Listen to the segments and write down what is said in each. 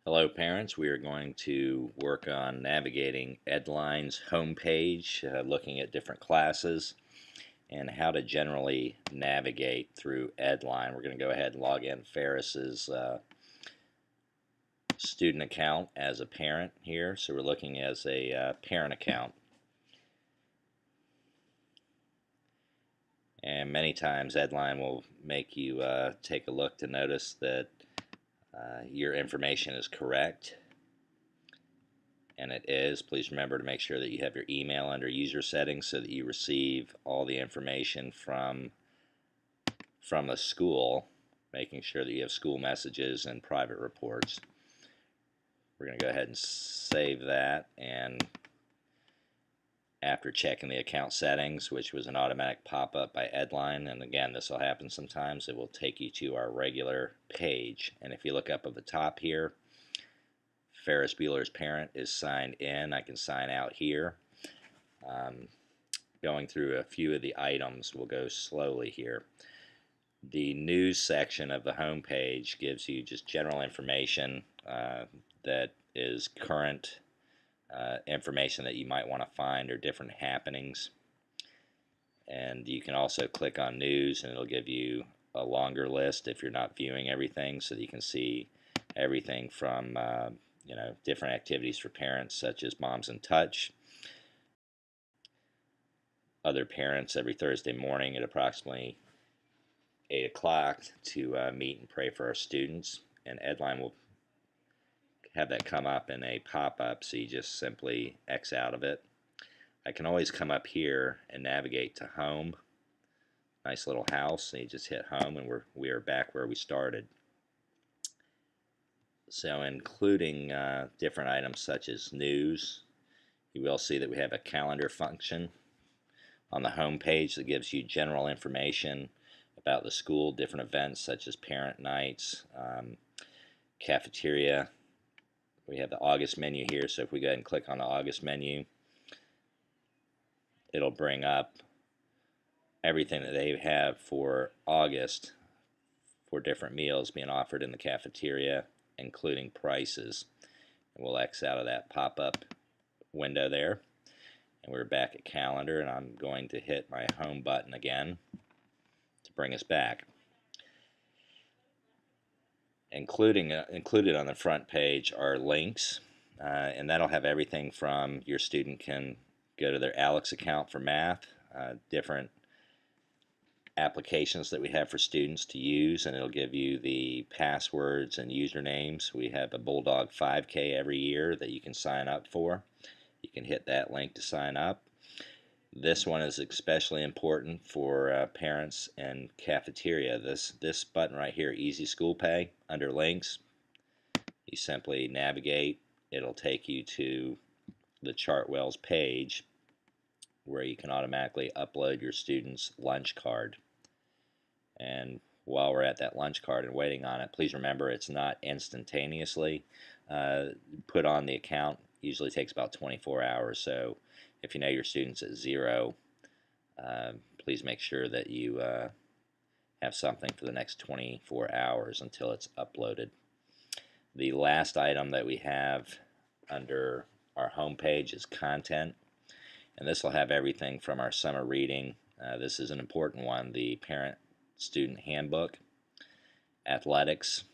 Hello parents, we are going to work on navigating Edline's homepage, looking at different classes and how to generally navigate through Edline. We're going to go ahead and log in Ferris's student account as a parent here, so we're looking as a parent account. And many times Edline will make you take a look to notice that your information is correct. And it is. Please remember to make sure that you have your email under user settings so that you receive all the information from the school, making sure that you have school messages and private reports. We're going to go ahead and save that, and after checking the account settings, which was an automatic pop-up by Edline, and again this will happen sometimes, it will take you to our regular page. And if you look up at the top here, Ferris Bueller's parent is signed in. I can sign out here. Going through a few of the items, we'll go slowly here. The news section of the home page gives you just general information that is current information that you might want to find or different happenings. And you can also click on news and it'll give you a longer list if you're not viewing everything, so that you can see everything from different activities for parents such as Moms in Touch, other parents every Thursday morning at approximately 8 o'clock to meet and pray for our students. And Edline will have that come up in a pop-up, so you just simply X out of it. I can always come up here and navigate to home. Nice little house, so you just hit home and we are back where we started. So including different items such as news, you will see that we have a calendar function on the home page that gives you general information about the school, different events such as parent nights, cafeteria. We have the August menu here, so if we go ahead and click on the August menu, it'll bring up everything that they have for August for different meals being offered in the cafeteria, including prices. And we'll X out of that pop-up window there, and we're back at calendar, and I'm going to hit my home button again to bring us back. Included on the front page are links, and that'll have everything from your student can go to their Alex account for math, different applications that we have for students to use, and it'll give you the passwords and usernames. We have a Bulldog 5K every year that you can sign up for. You can hit that link to sign up. This one is especially important for parents and cafeteria. This button right here, Easy School Pay, under links, you simply navigate. It'll take you to the Chartwell's page where you can automatically upload your student's lunch card. And while we're at that lunch card and waiting on it, please remember it's not instantaneously put on the account. Usually takes about 24 hours. So if you know your student's at 0, please make sure that you have something for the next 24 hours until it's uploaded. The last item that we have under our home page is content, and this will have everything from our summer reading. This is an important one, the parent student handbook, athletics,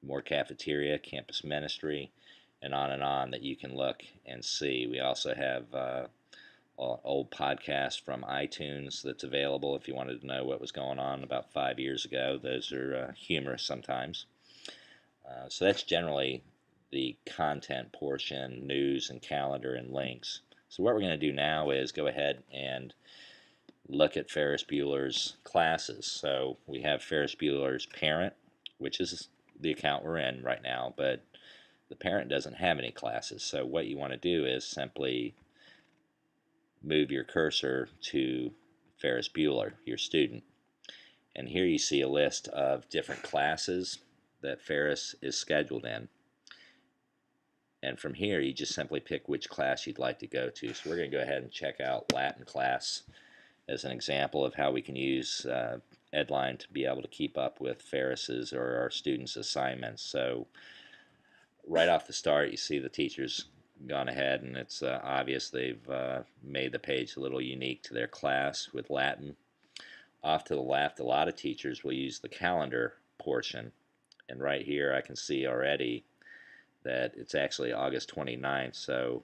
more cafeteria, campus ministry, and on that you can look and see. We also have old podcast from iTunes that's available if you wanted to know what was going on about 5 years ago. Those are humorous sometimes. So that's generally the content portion, news and calendar and links. So what we're going to do now is go ahead and look at Ferris Bueller's classes. So we have Ferris Bueller's parent, which is the account we're in right now, but the parent doesn't have any classes. So what you want to do is simply move your cursor to Ferris Bueller, your student. And here you see a list of different classes that Ferris is scheduled in. And from here you just simply pick which class you'd like to go to. So we're going to go ahead and check out Latin class as an example of how we can use Edline to be able to keep up with Ferris's or our students' assignments. So right off the start, you see the teachers gone ahead, and it's obvious they've made the page a little unique to their class with Latin. Off to the left, a lot of teachers will use the calendar portion, and right here I can see already that it's actually August 29th, so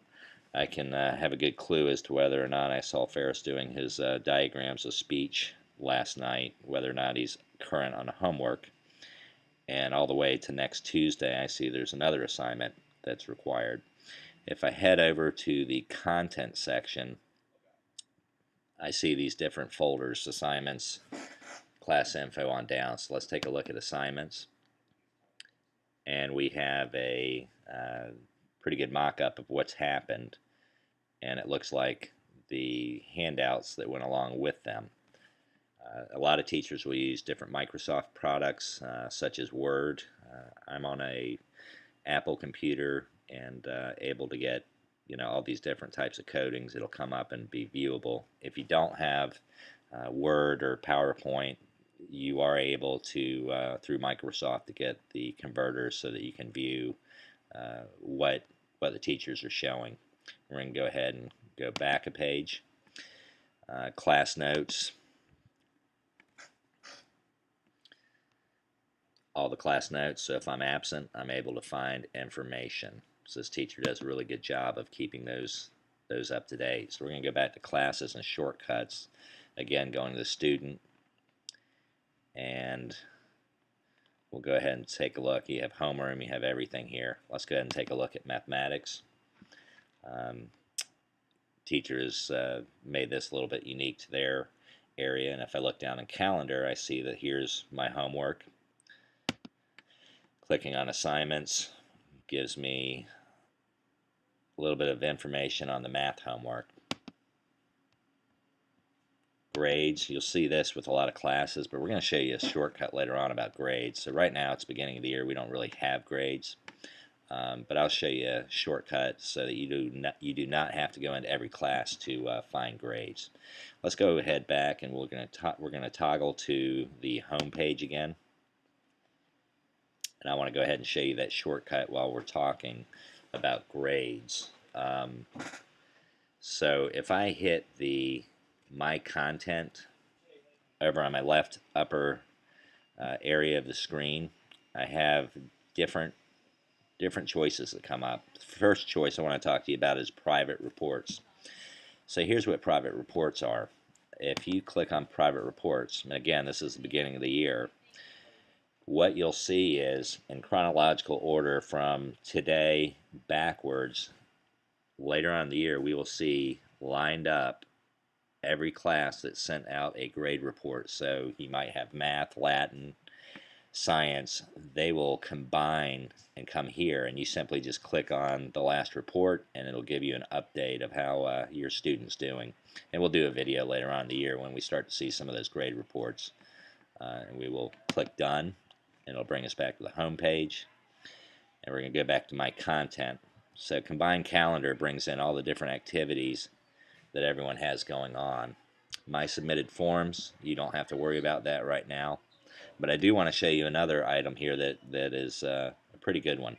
I can have a good clue as to whether or not I saw Ferris doing his diagrams of speech last night, whether or not he's current on homework. And all the way to next Tuesday, I see there's another assignment that's required. If I head over to the content section, I see these different folders: assignments, class info on down. So let's take a look at assignments. And we have a pretty good mock-up of what's happened. And it looks like the handouts that went along with them. A lot of teachers will use different Microsoft products such as Word. I'm on a Apple computer and able to get all these different types of codings. It'll come up and be viewable. If you don't have Word or PowerPoint, you are able to through Microsoft to get the converters so that you can view what the teachers are showing. We're going to go ahead and go back a page. Class notes. All the class notes, so if I'm absent, I'm able to find information. So this teacher does a really good job of keeping those up to date. So we're going to go back to classes and shortcuts. Again, going to the student, and we'll go ahead and take a look. You have homeroom, you have everything here. Let's go ahead and take a look at mathematics. Teachers made this a little bit unique to their area, and if I look down in calendar, I see that here's my homework. Clicking on assignments gives me a little bit of information on the math homework. Grades, you'll see this with a lot of classes, but we're going to show you a shortcut later on about grades. So right now it's the beginning of the year, we don't really have grades, but I'll show you a shortcut so that you do not have to go into every class to find grades. Let's go ahead back, and we're going to toggle to the home page again. And I want to go ahead and show you that shortcut while we're talking about grades. So if I hit the My Content over on my left upper area of the screen, I have different choices that come up. The first choice I want to talk to you about is private reports. So here's what private reports are. If you click on private reports, and again, this is the beginning of the year, what you'll see is, in chronological order from today backwards, later on in the year, we will see lined up every class that sent out a grade report. So you might have math, Latin, science. They will combine and come here, and you simply just click on the last report, and it'll give you an update of how your student's doing. And we'll do a video later on in the year when we start to see some of those grade reports. And we will click Done, and it'll bring us back to the home page, and we're going to go back to My Content. So Combined Calendar brings in all the different activities that everyone has going on. My Submitted Forms, you don't have to worry about that right now, but I do want to show you another item here that is a pretty good one.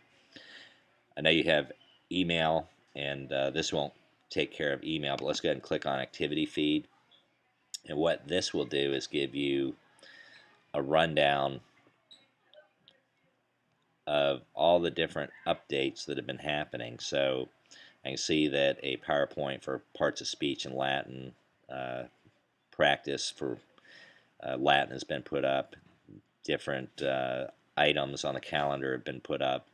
I know you have email, and this won't take care of email, but let's go ahead and click on Activity Feed, and what this will do is give you a rundown of all the different updates that have been happening. So I can see that a PowerPoint for parts of speech in Latin, practice for Latin has been put up. Different items on the calendar have been put up.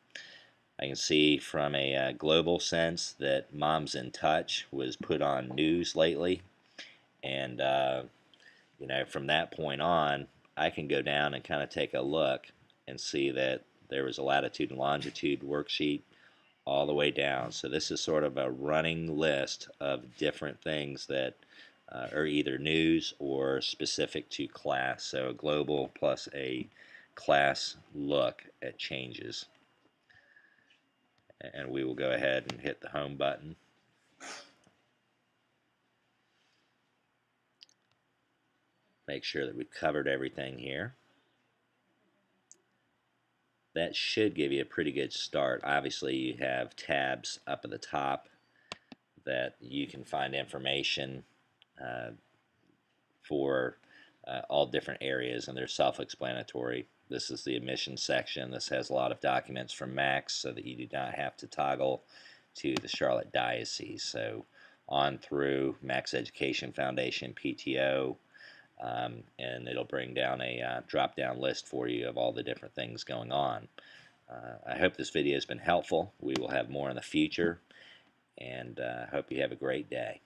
I can see from a global sense that Moms in Touch was put on news lately, and from that point on, I can go down and kind of take a look and see that there was a latitude and longitude worksheet all the way down. So this is sort of a running list of different things that are either news or specific to class. So a global plus a class look at changes. And we will go ahead and hit the home button. Make sure that we've covered everything here. that should give you a pretty good start. Obviously, you have tabs up at the top that you can find information uh, for all different areas, and they're self-explanatory. This is the admissions section. This has a lot of documents from Max so that you do not have to toggle to the Charlotte Diocese. So on through Max Education Foundation, PTO, and it'll bring down a drop-down list for you of all the different things going on. I hope this video has been helpful. We will have more in the future, and hope you have a great day.